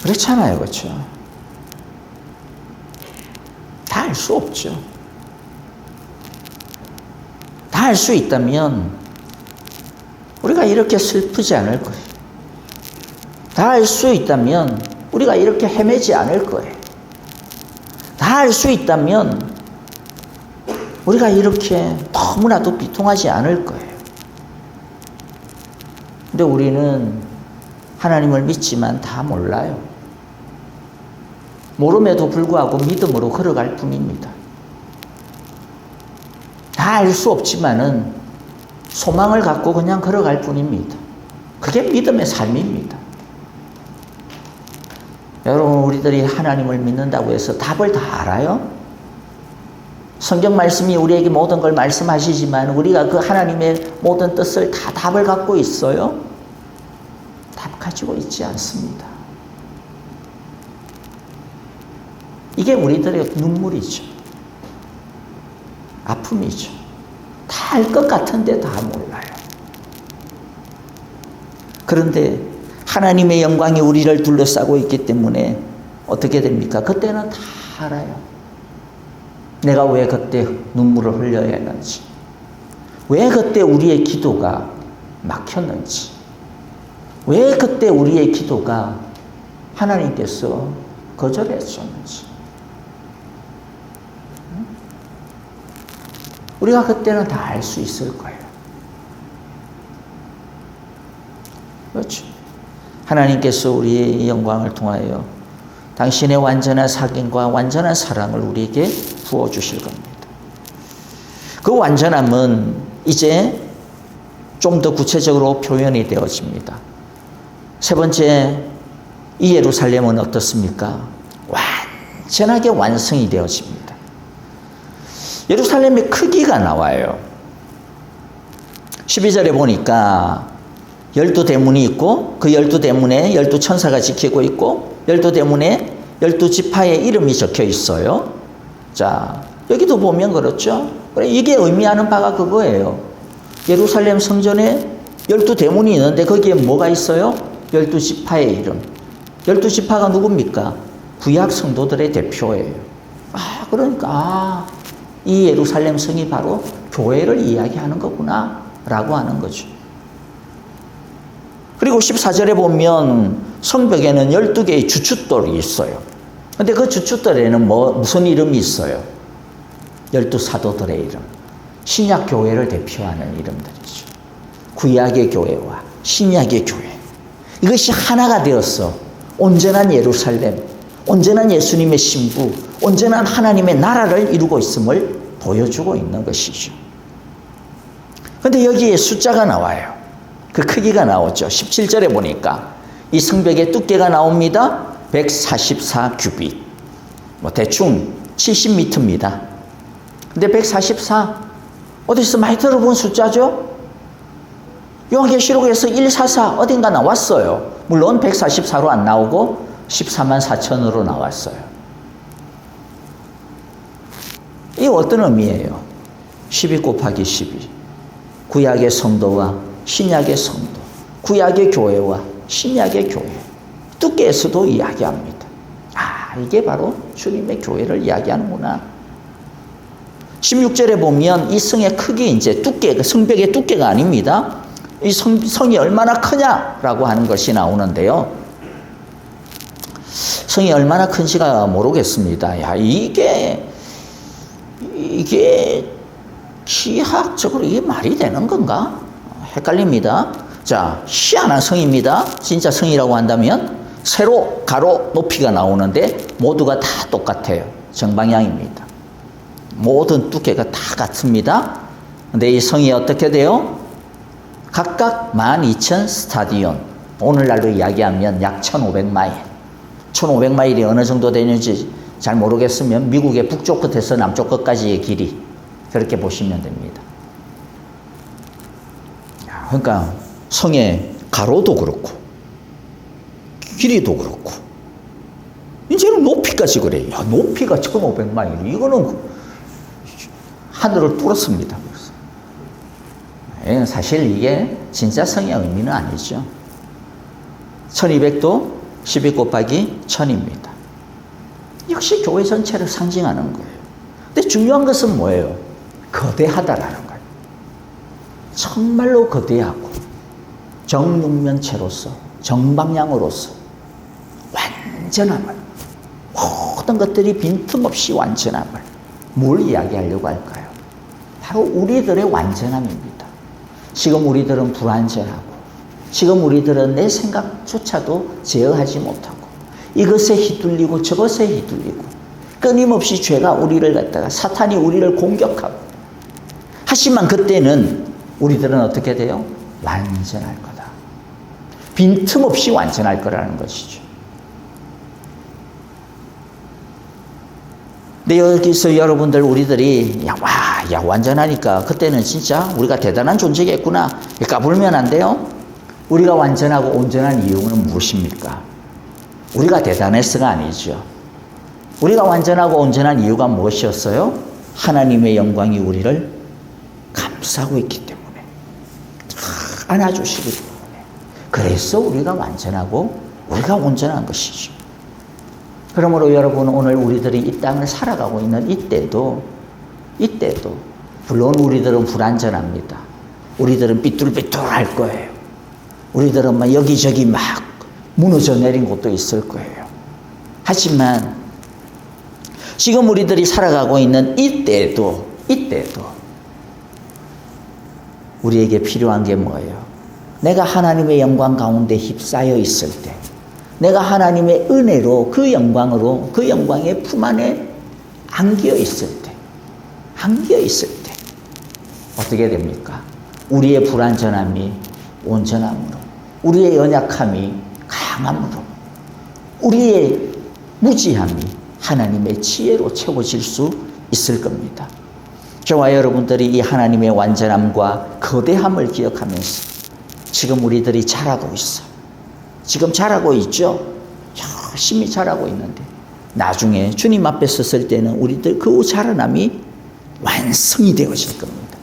그렇잖아요. 그렇죠? 다 알 수 없죠. 다 알 수 있다면 우리가 이렇게 슬프지 않을 거예요. 다 알 수 있다면 우리가 이렇게 헤매지 않을 거예요. 다 알 수 있다면 우리가 이렇게 너무나도 비통하지 않을 거예요. 근데 우리는 하나님을 믿지만 다 몰라요. 모름에도 불구하고 믿음으로 걸어갈 뿐입니다. 다 알 수 없지만은 소망을 갖고 그냥 걸어갈 뿐입니다. 그게 믿음의 삶입니다. 여러분, 우리들이 하나님을 믿는다고 해서 답을 다 알아요? 성경 말씀이 우리에게 모든 걸 말씀하시지만 우리가 그 하나님의 모든 뜻을 다 답을 갖고 있어요? 답 가지고 있지 않습니다. 이게 우리들의 눈물이죠. 아픔이죠. 다 알 것 같은데 다 몰라요. 그런데 하나님의 영광이 우리를 둘러싸고 있기 때문에 어떻게 됩니까? 그때는 다 알아요. 내가 왜 그때 눈물을 흘려야 했는지, 왜 그때 우리의 기도가 막혔는지, 왜 그때 우리의 기도가 하나님께서 거절했었는지. 우리가 그때는 다 알 수 있을 거예요. 그렇죠. 하나님께서 우리의 영광을 통하여 당신의 완전한 사랑과 완전한 사랑을 우리에게 부어주실 겁니다. 그 완전함은 이제 좀 더 구체적으로 표현이 되어집니다. 세 번째, 이 예루살렘은 어떻습니까? 완전하게 완성이 되어집니다. 예루살렘의 크기가 나와요. 12절에 보니까 12대문이 있고 그 12대문에 12천사가 지키고 있고 12대문에 12지파의 이름이 적혀 있어요. 자, 여기도 보면 그렇죠. 이게 의미하는 바가 그거예요. 예루살렘 성전에 12대문이 있는데 거기에 뭐가 있어요? 12지파의 이름. 12지파가 누굽니까? 구약 성도들의 대표예요. 그러니까 이 예루살렘 성이 바로 교회를 이야기하는 거구나 라고 하는 거죠. 그리고 14절에 보면 성벽에는 12개의 주춧돌이 있어요. 근데 그 주춧돌에는 무슨 이름이 있어요? 12사도들의 이름. 신약 교회를 대표하는 이름들이죠. 구약의 교회와 신약의 교회. 이것이 하나가 되어서 온전한 예루살렘, 온전한 예수님의 신부, 온전한 하나님의 나라를 이루고 있음을 보여주고 있는 것이죠. 그런데 여기에 숫자가 나와요. 그 크기가 나오죠. 17절에 보니까 이 성벽의 두께가 나옵니다. 144 규빗. 대충 70m입니다. 근데 144, 어디서 많이 들어본 숫자죠? 요한계시록에서 144 어딘가 나왔어요. 물론 144로 안 나오고 14만 4천으로 나왔어요. 이 어떤 의미예요? 12 곱하기 12. 구약의 성도와 신약의 성도, 구약의 교회와 신약의 교회, 두께에서도 이야기합니다. 아, 이게 바로 주님의 교회를 이야기하는구나. 16절에 보면 이 성의 크기, 이제 두께, 성벽의 두께가 아닙니다. 이 성이 얼마나 크냐라고 하는 것이 나오는데요. 성이 얼마나 큰지가 모르겠습니다. 야, 이게 기하학적으로 이게 말이 되는 건가? 헷갈립니다. 자, 희한한 성입니다. 진짜 성이라고 한다면 세로, 가로, 높이가 나오는데 모두가 다 똑같아요. 정방향입니다. 모든 두께가 다 같습니다. 근데 이 성이 어떻게 돼요? 각각 12,000 스타디온. 오늘날로 이야기하면 약 1,500마일. 1,500마일이 어느 정도 되는지 잘 모르겠으면 미국의 북쪽 끝에서 남쪽 끝까지의 길이, 그렇게 보시면 됩니다. 그러니까 성의 가로도 그렇고 길이도 그렇고 이제는 높이까지 그래요. 야, 높이가 1,500마일. 이거는 하늘을 뚫었습니다. 사실 이게 진짜 성의 의미는 아니죠. 1200도 12 곱하기 1000입니다. 역시 교회 전체를 상징하는 거예요. 근데 중요한 것은 뭐예요? 거대하다라는 거예요. 정말로 거대하고 정육면체로서 정방향으로서 완전함을, 모든 것들이 빈틈없이 완전함을, 뭘 이야기하려고 할까요? 바로 우리들의 완전함입니다. 지금 우리들은 불완전하고, 지금 우리들은 내 생각조차도 제어하지 못하고, 이것에 휘둘리고 저것에 휘둘리고, 끊임없이 죄가 우리를 갖다가, 사탄이 우리를 공격하고, 하지만 그때는 우리들은 어떻게 돼요? 완전할 거다. 빈틈없이 완전할 거라는 것이죠. 근데 여기서 여러분들, 우리들이 야 완전하니까 그때는 진짜 우리가 대단한 존재겠구나, 까불면 안 돼요. 우리가 완전하고 온전한 이유는 무엇입니까? 우리가 대단해서가 아니죠. 우리가 완전하고 온전한 이유가 무엇이었어요? 하나님의 영광이 우리를 감싸고 있기 때문에, 안아주시기 때문에, 그래서 우리가 완전하고 우리가 온전한 것이죠. 그러므로 여러분, 오늘 우리들이 이 땅을 살아가고 있는 이때도 물론 우리들은 불완전합니다. 우리들은 삐뚤삐뚤할 거예요. 우리들은 막 여기저기 막 무너져 내린 곳도 있을 거예요. 하지만 지금 우리들이 살아가고 있는 이때도 우리에게 필요한 게 뭐예요? 내가 하나님의 영광 가운데 휩싸여 있을 때, 내가 하나님의 은혜로, 그 영광으로, 그 영광의 품 안에 안겨 있을 때 어떻게 됩니까? 우리의 불완전함이 온전함으로, 우리의 연약함이 강함으로, 우리의 무지함이 하나님의 지혜로 채워질 수 있을 겁니다. 저와 여러분들이 이 하나님의 완전함과 거대함을 기억하면서 지금 우리들이 자라고 있어. 지금 자라고 있죠? 열심히 자라고 있는데 나중에 주님 앞에 섰을 때는 우리들 그 자라남이 완성이 되어질 겁니다.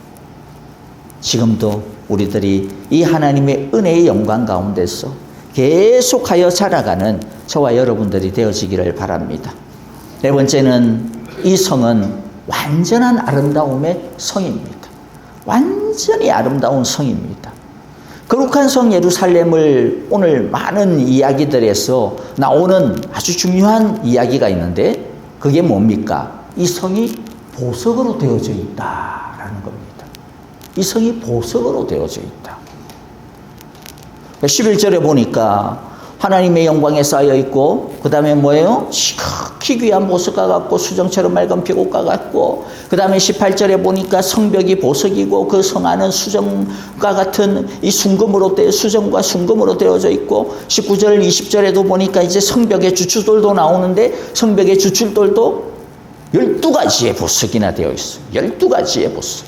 지금도 우리들이 이 하나님의 은혜의 영광 가운데서 계속하여 자라가는 저와 여러분들이 되어지기를 바랍니다. 네 번째는, 이 성은 완전한 아름다움의 성입니다. 완전히 아름다운 성입니다. 거룩한 성 예루살렘을 오늘 많은 이야기들에서 나오는 아주 중요한 이야기가 있는데, 그게 뭡니까? 이 성이 보석으로 되어져 있다라는 겁니다. 이 성이 보석으로 되어져 있다. 11절에 보니까 하나님의 영광에 쌓여 있고, 그 다음에 뭐예요? 지극히 귀한 보석과 같고 수정처럼 맑은 피곡과 같고, 그 다음에 18절에 보니까 성벽이 보석이고 그 성 안은 수정과 같은 이 수정과 순금으로 되어져 있고, 19절 20절에도 보니까 이제 성벽의 주출돌도 나오는데, 성벽의 주출돌도 12가지의 보석이나 되어 있어요. 12가지의 보석.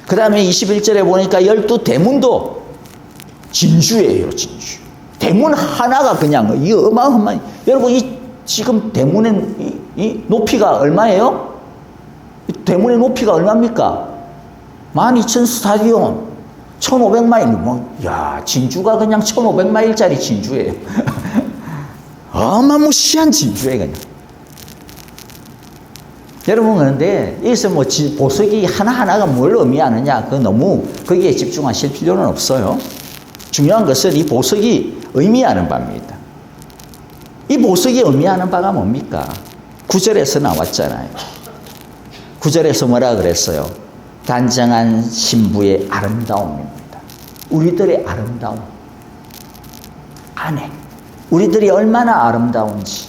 그 다음에 21절에 보니까 12대문도 진주예요, 진주. 대문 하나가 그냥 이 어마어마한, 여러분 이 지금 대문의 이 높이가 얼마예요? 대문의 높이가 얼마입니까? 12,000 스타디온, 1,500마일. 야, 진주가 그냥 1,500마일짜리 진주예요. 어마무시한 진주예요, 그냥. 여러분, 그런데 여기서 보석이 하나하나가 뭘 의미하느냐, 너무 거기에 집중하실 필요는 없어요. 중요한 것은 이 보석이 의미하는 바입니다. 이 보석이 의미하는 바가 뭡니까? 9절에서 나왔잖아요. 9절에서 뭐라 그랬어요? 단정한 신부의 아름다움입니다. 우리들의 아름다움. 아내. 우리들이 얼마나 아름다운지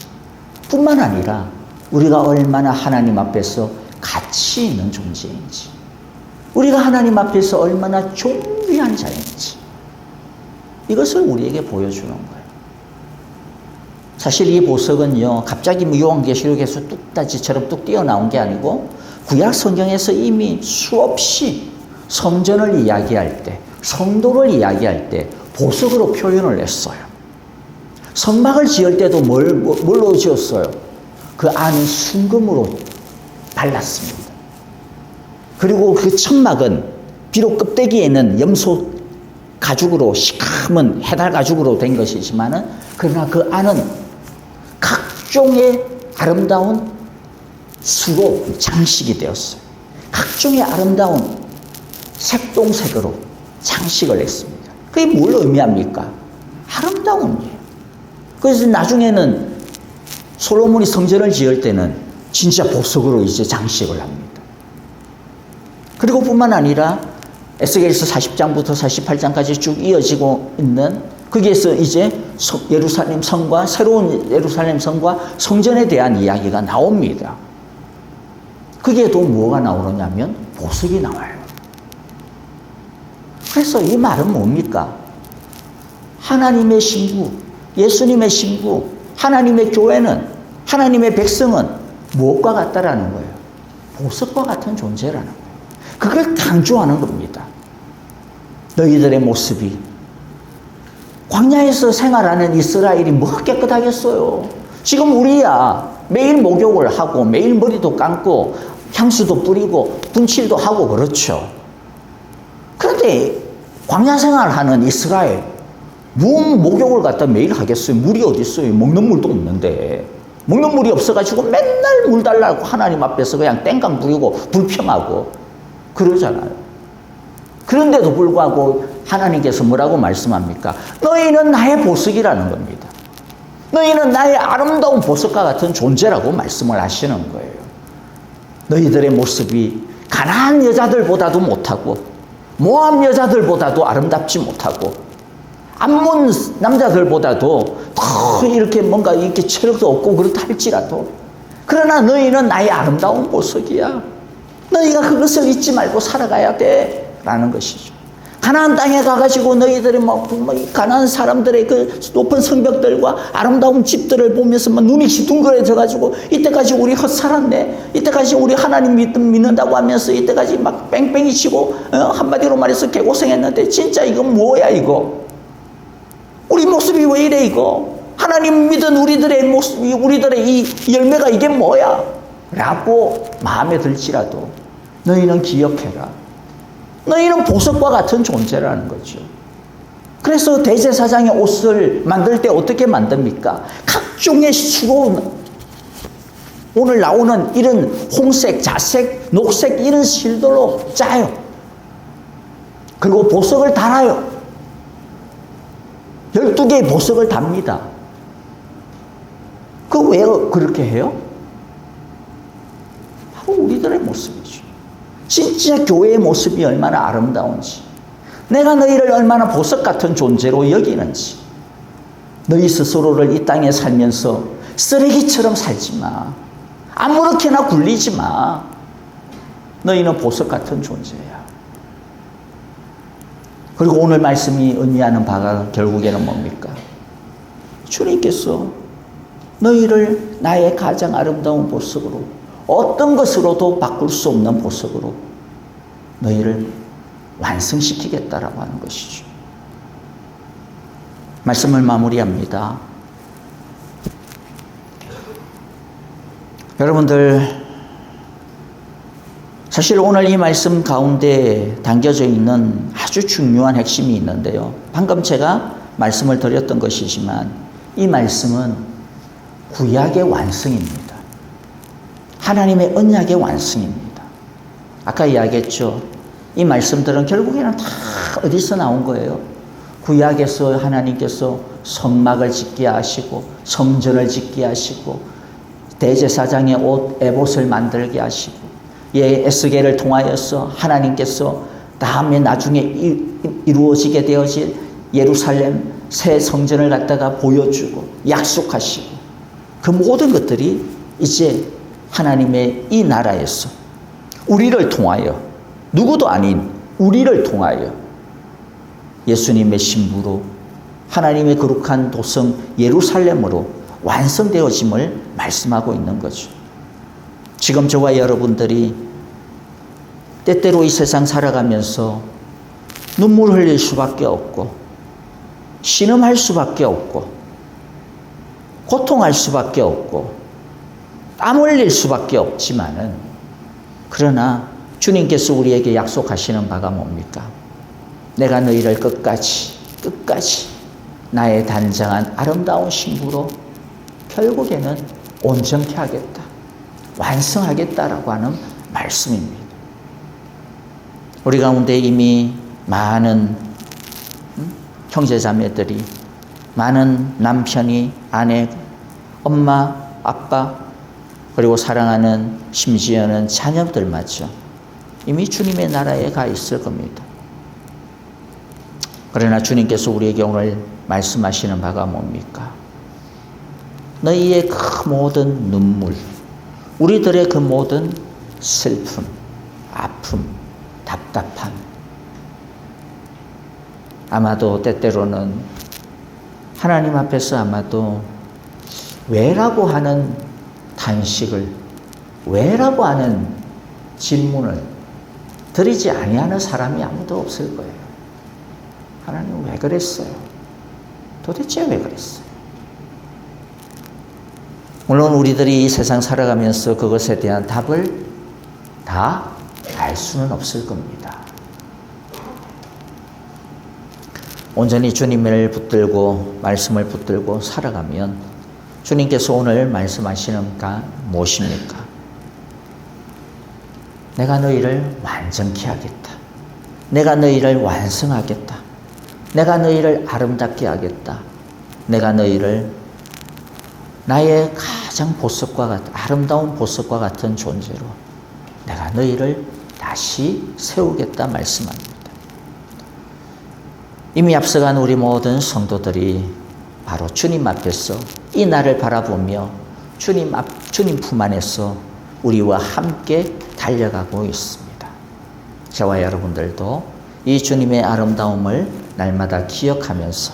뿐만 아니라 우리가 얼마나 하나님 앞에서 가치 있는 존재인지, 우리가 하나님 앞에서 얼마나 존귀한 자인지, 이것을 우리에게 보여주는 거예요. 사실 이 보석은요, 갑자기 요한계시록에서 뚝딱지처럼 뚝 띄어나온 게 아니고 구약 성경에서 이미 수없이 성전을 이야기할 때, 성도를 이야기할 때 보석으로 표현을 했어요. 성막을 지을 때도 뭘로 지었어요? 그 안은 순금으로 발랐습니다. 그리고 그 천막은 비록 껍데기에는 염소 가죽으로, 시커먼 해달 가죽으로 된 것이지만은, 그러나 그 안은 각종의 아름다운 수로 장식이 되었어요. 각종의 아름다운 색동색으로 장식을 했습니다. 그게 뭘 의미합니까? 아름다움이에요. 그래서 나중에는 솔로몬이 성전을 지을 때는 진짜 보석으로 이제 장식을 합니다. 그리고 뿐만 아니라 에스겔서 40장부터 48장까지 쭉 이어지고 있는, 거기에서 이제 예루살렘 성과, 새로운 예루살렘 성과 성전에 대한 이야기가 나옵니다. 거기에도 뭐가 나오느냐면 보석이 나와요. 그래서 이 말은 뭡니까? 하나님의 신부, 예수님의 신부, 하나님의 교회는, 하나님의 백성은 무엇과 같다라는 거예요? 보석과 같은 존재라는 거예요. 그걸 강조하는 겁니다. 너희들의 모습이, 광야에서 생활하는 이스라엘이 뭐가 깨끗하겠어요? 지금 우리야 매일 목욕을 하고 매일 머리도 감고 향수도 뿌리고 분칠도 하고 그렇죠. 그런데 광야 생활하는 이스라엘, 무슨 목욕을 갖다 매일 하겠어요? 물이 어디 있어요? 먹는 물도 없는데. 먹는 물이 없어가지고 맨날 물 달라고 하나님 앞에서 그냥 땡깡 부리고 불평하고 그러잖아요. 그런데도 불구하고 하나님께서 뭐라고 말씀합니까? 너희는 나의 보석이라는 겁니다. 너희는 나의 아름다운 보석과 같은 존재라고 말씀을 하시는 거예요. 너희들의 모습이 가나안 여자들보다도 못하고 모압 여자들보다도 아름답지 못하고 암몬 남자들보다도 더 이렇게 뭔가 이렇게 체력도 없고 그렇다 할지라도, 그러나 너희는 나의 아름다운 보석이야. 너희가 그것을 잊지 말고 살아가야 돼 라는 것이죠. 가나안 땅에 가가지고 너희들이 가나안 사람들의 그 높은 성벽들과 아름다운 집들을 보면서 눈이 둥그레져가지고 이때까지 우리 헛살았네, 이때까지 우리 하나님 믿는다고 하면서 이때까지 막 뺑뺑이 치고 한마디로 말해서 개고생했는데 진짜 이건 뭐야 이거? 우리 모습이 왜 이래 이거? 하나님 믿은 우리들의 모습이, 우리들의 이 열매가 이게 뭐야? 라고 마음에 들지라도 너희는 기억해라. 너희는 보석과 같은 존재라는 거죠. 그래서 대제사장의 옷을 만들 때 어떻게 만듭니까? 각종의 수로, 오늘 나오는 이런 홍색, 자색, 녹색 이런 실들로 짜요. 그리고 보석을 달아요. 12개의 보석을 답니다. 그 왜 그렇게 해요? 바로 우리들의 모습이죠. 진짜 교회의 모습이 얼마나 아름다운지, 내가 너희를 얼마나 보석 같은 존재로 여기는지. 너희 스스로를 이 땅에 살면서 쓰레기처럼 살지 마. 아무렇게나 굴리지 마. 너희는 보석 같은 존재야. 그리고 오늘 말씀이 의미하는 바가 결국에는 뭡니까? 주님께서 너희를 나의 가장 아름다운 보석으로, 어떤 것으로도 바꿀 수 없는 보석으로 너희를 완성시키겠다라고 하는 것이죠. 말씀을 마무리합니다. 여러분들, 사실 오늘 이 말씀 가운데 담겨져 있는 아주 중요한 핵심이 있는데요. 방금 제가 말씀을 드렸던 것이지만 이 말씀은 구약의 완성입니다. 하나님의 언약의 완성입니다. 아까 이야기했죠. 이 말씀들은 결국에는 다 어디서 나온 거예요? 구약에서 하나님께서 성막을 짓게 하시고 성전을 짓게 하시고 대제사장의 옷 에봇을 만들게 하시고 에스겔을 통하여서 하나님께서 다음에 나중에 이루어지게 되어질 예루살렘 새 성전을 갖다가 보여주고 약속하시고 그 모든 것들이 이제 하나님의 이 나라에서 우리를 통하여 누구도 아닌 우리를 통하여 예수님의 신부로 하나님의 거룩한 도성 예루살렘으로 완성되어짐을 말씀하고 있는 거죠. 지금 저와 여러분들이 때때로 이 세상 살아가면서 눈물 흘릴 수밖에 없고 신음할 수밖에 없고 고통할 수밖에 없고 땀 흘릴 수밖에 없지만은 그러나 주님께서 우리에게 약속하시는 바가 뭡니까? 내가 너희를 끝까지 나의 단장한 아름다운 신부로 결국에는 온전케 하겠다. 완성하겠다라고 하는 말씀입니다. 우리 가운데 이미 많은 형제자매들이 많은 남편이 아내, 엄마, 아빠 그리고 사랑하는 심지어는 자녀들마저 이미 주님의 나라에 가 있을 겁니다. 그러나 주님께서 우리에게 오늘 말씀하시는 바가 뭡니까? 너희의 그 모든 눈물, 우리들의 그 모든 슬픔, 아픔, 답답함, 아마도 때때로는 하나님 앞에서 아마도 왜라고 하는 단식을, 왜라고 하는 질문을 드리지 아니하는 사람이 아무도 없을 거예요. 하나님 왜 그랬어요? 도대체 왜 그랬어요? 물론 우리들이 이 세상 살아가면서 그것에 대한 답을 다 알 수는 없을 겁니다. 온전히 주님을 붙들고 말씀을 붙들고 살아가면 주님께서 오늘 말씀하시는 가 무엇입니까? 내가 너희를 완전케 하겠다. 내가 너희를 완성하겠다. 내가 너희를 아름답게 하겠다. 내가 너희를 나의 가장 보석과 같은 아름다운 보석과 같은 존재로 내가 너희를 다시 세우겠다 말씀합니다. 이미 앞서간 우리 모든 성도들이 바로 주님 앞에서 이 날을 바라보며 주님 품 안에서 우리와 함께 달려가고 있습니다. 저와 여러분들도 이 주님의 아름다움을 날마다 기억하면서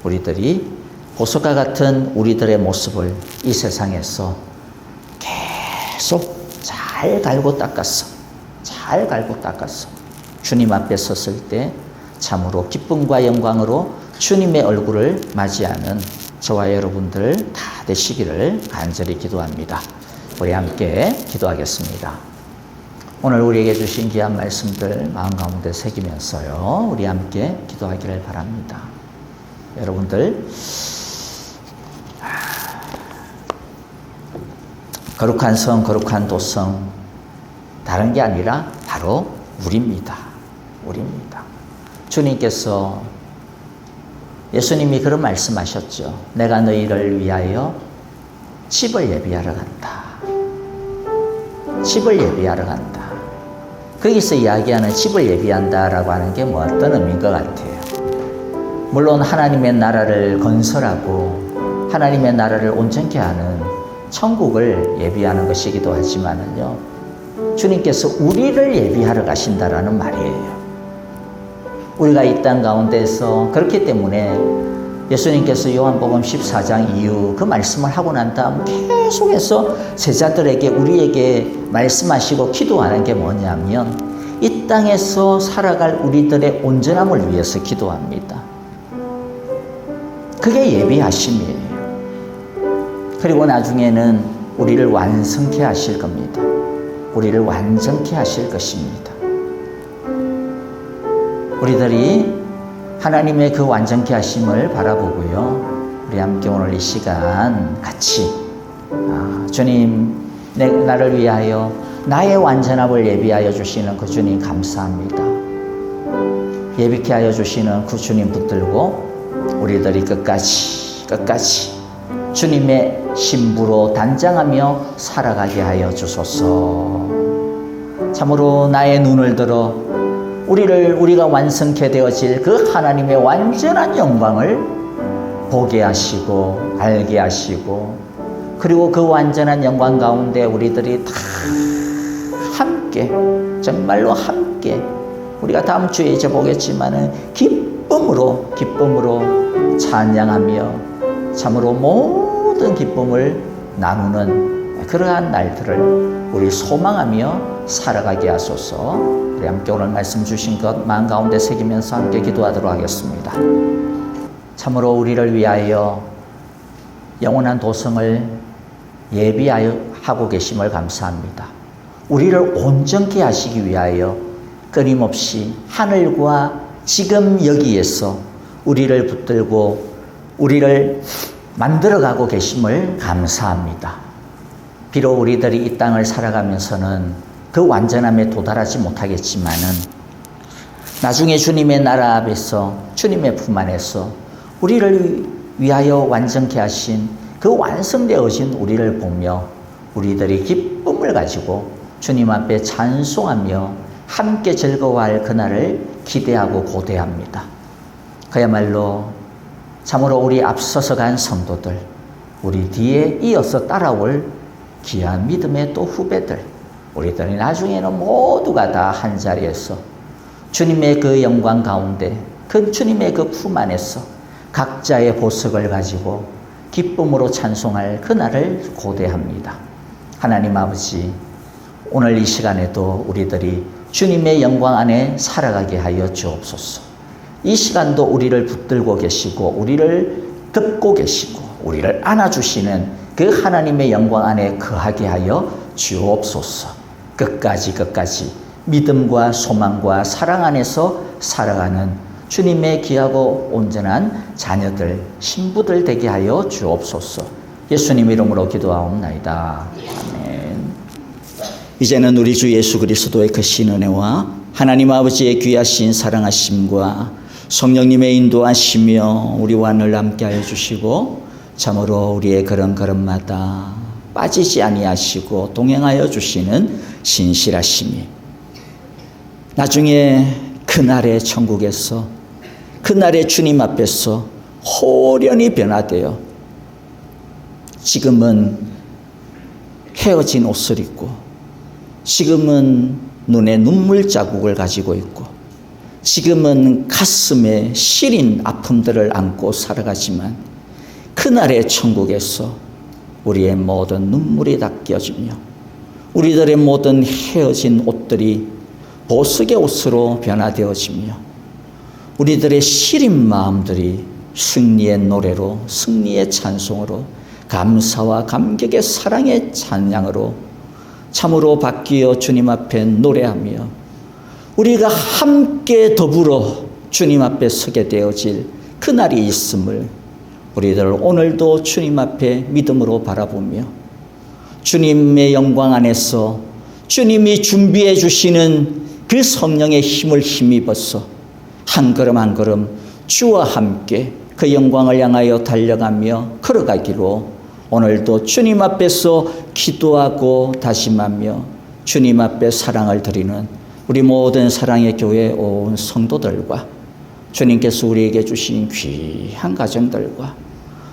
우리들이 보석과 같은 우리들의 모습을 이 세상에서 계속 잘 갈고 닦았어 주님 앞에 섰을 때 참으로 기쁨과 영광으로 주님의 얼굴을 맞이하는 저와 여러분들 다 되시기를 간절히 기도합니다. 우리 함께 기도하겠습니다. 오늘 우리에게 주신 귀한 말씀들 마음 가운데 새기면서요, 우리 함께 기도하기를 바랍니다. 여러분들, 거룩한 성, 거룩한 도성, 다른 게 아니라 바로 우리입니다. 주님께서, 예수님이 그런 말씀하셨죠. 내가 너희를 위하여 집을 예비하러 간다. 거기서 이야기하는 집을 예비한다라고 하는 게 뭐 어떤 의미인 것 같아요. 물론 하나님의 나라를 건설하고 하나님의 나라를 온전케 하는 천국을 예비하는 것이기도 하지만은요, 주님께서 우리를 예비하러 가신다라는 말이에요. 우리가 이 땅 가운데서, 그렇기 때문에 예수님께서 요한복음 14장 이후 그 말씀을 하고 난 다음 계속해서 제자들에게, 우리에게 말씀하시고 기도하는 게 뭐냐면 이 땅에서 살아갈 우리들의 온전함을 위해서 기도합니다. 그게 예비하심이에요. 그리고 나중에는 우리를 완성케 하실 겁니다. 우리를 완전케 하실 것입니다. 우리들이 하나님의 그 완전케 하심을 바라보고요. 우리 함께 오늘 이 시간 같이 주님, 나를 위하여 나의 완전함을 예비하여 주시는 그 주님 감사합니다. 예비케 하여 주시는 그 주님 붙들고 우리들이 끝까지 주님의 신부로 단장하며 살아가게 하여 주소서. 참으로 나의 눈을 들어 우리가 완성케 되어질 그 하나님의 완전한 영광을 보게 하시고 알게 하시고, 그리고 그 완전한 영광 가운데 우리들이 다 함께, 정말로 함께, 우리가 다음 주에 이제 보겠지만은 기쁨으로 찬양하며 참으로 모든 기쁨을 나누는 그러한 날들을 우리 소망하며 살아가게 하소서. 우리 함께 오늘 말씀 주신 것 마음 가운데 새기면서 함께 기도하도록 하겠습니다. 참으로 우리를 위하여 영원한 도성을 예비하여 하고 계심을 감사합니다. 우리를 온전케 하시기 위하여 끊임없이 하늘과 지금 여기에서 우리를 붙들고 우리를 만들어가고 계심을 감사합니다. 비록 우리들이 이 땅을 살아가면서는 그 완전함에 도달하지 못하겠지만은 나중에 주님의 나라 앞에서, 주님의 품 안에서 우리를 위하여 완전케 하신 그 완성되어진 우리를 보며 우리들이 기쁨을 가지고 주님 앞에 찬송하며 함께 즐거워할 그날을 기대하고 고대합니다. 그야말로 참으로 우리 앞서서 간 성도들, 우리 뒤에 이어서 따라올 귀한 믿음의 또 후배들, 우리들이 나중에는 모두가 다 한자리에서 주님의 그 영광 가운데, 그 주님의 그 품 안에서 각자의 보석을 가지고 기쁨으로 찬송할 그날을 고대합니다. 하나님 아버지, 오늘 이 시간에도 우리들이 주님의 영광 안에 살아가게 하여 주옵소서. 이 시간도 우리를 붙들고 계시고 우리를 덮고 계시고 우리를 안아주시는 그 하나님의 영광 안에 거하게 하여 주옵소서. 끝까지 믿음과 소망과 사랑 안에서 살아가는 주님의 귀하고 온전한 자녀들, 신부들 되게 하여 주옵소서. 예수님 이름으로 기도하옵나이다. 아멘. 이제는 우리 주 예수 그리스도의 크신 은혜와 하나님 아버지의 귀하신 사랑하심과 성령님의 인도하시며 우리와 늘 함께하여 주시고 참으로 우리의 걸음걸음마다 빠지지 아니하시고 동행하여 주시는 신실하심이 나중에 그날의 천국에서, 그날의 주님 앞에서 호련히 변화되어 지금은 헤어진 옷을 입고, 지금은 눈에 눈물 자국을 가지고 있고, 지금은 가슴에 시린 아픔들을 안고 살아가지만 그날의 천국에서 우리의 모든 눈물이 닦여지며 우리들의 모든 헤어진 옷들이 보석의 옷으로 변화되어지며 우리들의 시린 마음들이 승리의 노래로, 승리의 찬송으로, 감사와 감격의 사랑의 찬양으로 참으로 바뀌어 주님 앞에 노래하며 우리가 함께 더불어 주님 앞에 서게 되어질 그날이 있음을 우리들 오늘도 주님 앞에 믿음으로 바라보며 주님의 영광 안에서 주님이 준비해 주시는 그 성령의 힘을 힘입어서 한 걸음 한 걸음 주와 함께 그 영광을 향하여 달려가며 걸어가기로 오늘도 주님 앞에서 기도하고 다짐하며 주님 앞에 사랑을 드리는 우리 모든 사랑의 교회 온 성도들과 주님께서 우리에게 주신 귀한 가정들과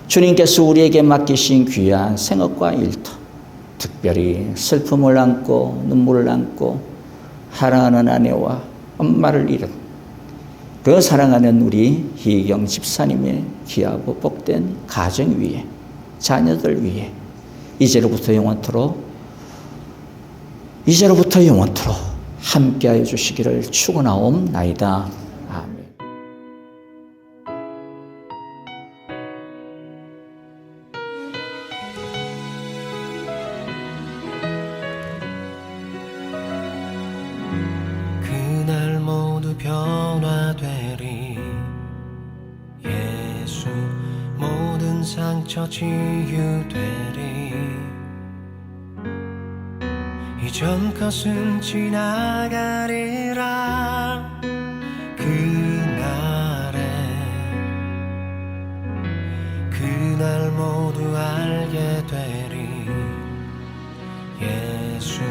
주님께서 우리에게 맡기신 귀한 생업과 일터, 특별히 슬픔을 안고 눈물을 안고 사랑하는 아내와 엄마를 잃은 그 사랑하는 우리 희경 집사님의 귀하고 복된 가정 위에, 자녀들 위에 이제로부터 영원토록 함께하여 주시기를 축원하옵나이다. 아멘. 저 치유되리. 이전 것은 지나가리라. 그날 모두 알게 되리. 예수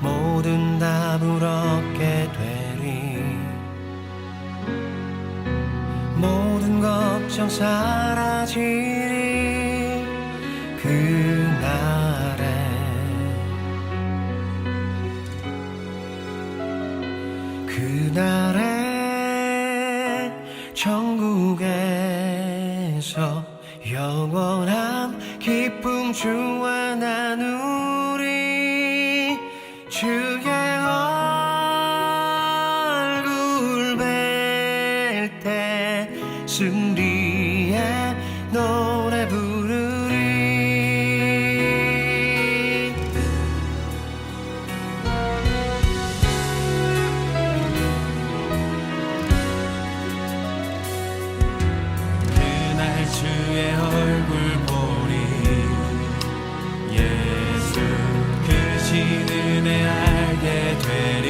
모든 답을 얻게 되리. 모든 걱정 사라지리. 그날에 천국에서 영원한 기쁨 주와 나누리. 주의 얼굴 뵐 때 승리의 노래 부르리. 그날 주의 얼굴 보리. 예수 크신 은혜 알게 되리.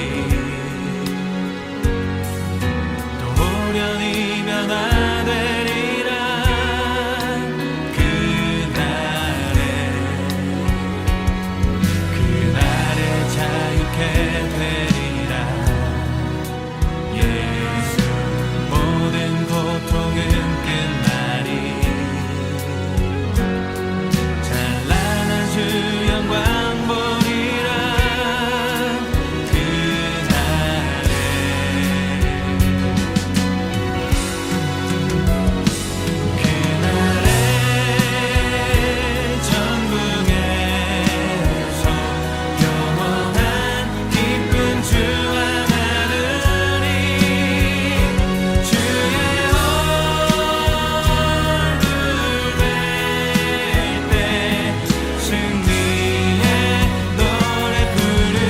또 호련히 변화되리라. 그날에 자유케 되리라. 예수 모든 고통은 끝나리. 찬란한 주 영광 보리라. 그날에 천국에서 영원한 기쁨 주와 나누리. 주의 얼굴 뵐 때 승리의 노래 부르리.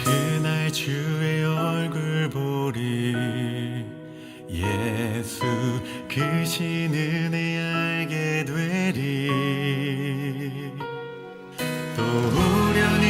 그날 주의 얼굴 보리. 예수 크신 은혜 알게 되리. 또 우연히